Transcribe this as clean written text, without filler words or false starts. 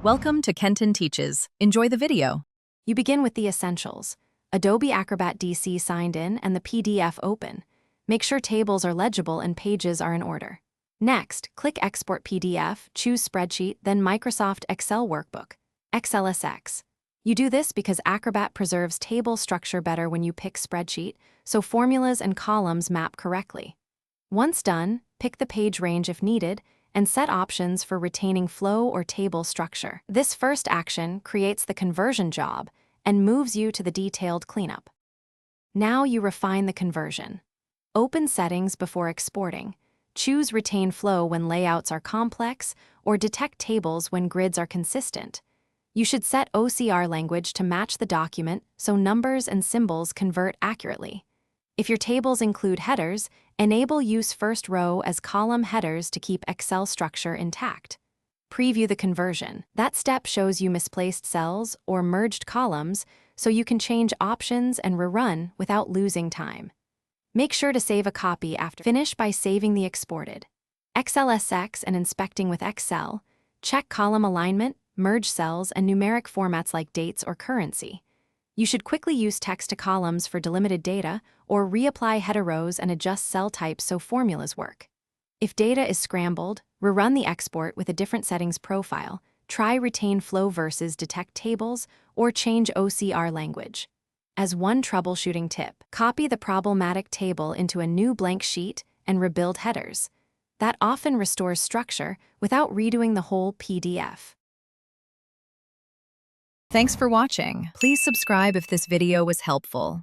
Welcome to Kenton Teaches. Enjoy the video. You begin with the essentials: Adobe Acrobat DC signed in and the PDF open. Make sure tables are legible and pages are in order. Next, click Export PDF, choose Spreadsheet, then Microsoft Excel Workbook, XLSX. You do this because Acrobat preserves table structure better when you pick Spreadsheet, so formulas and columns map correctly. Once done, pick the page range if needed, and set options for retaining flow or table structure. This first action creates the conversion job and moves you to the detailed cleanup. Now you refine the conversion. Open Settings before exporting. Choose Retain Flow when layouts are complex, or Detect Tables when grids are consistent. You should set OCR language to match the document so numbers and symbols convert accurately. If your tables include headers, enable Use First Row as column headers to keep Excel structure intact. Preview the conversion. That step shows you misplaced cells or merged columns, so you can change options and rerun without losing time. Make sure to save a copy after. Finish by saving the exported. XLSX and inspecting with Excel. Check column alignment, merge cells, and numeric formats like dates or currency. You should quickly use text to columns for delimited data, or reapply header rows and adjust cell types so formulas work. If data is scrambled, rerun the export with a different settings profile, try Retain Flow versus Detect Tables, or change OCR language. As one troubleshooting tip, copy the problematic table into a new blank sheet and rebuild headers. That often restores structure without redoing the whole PDF. Thanks for watching. Please subscribe if this video was helpful.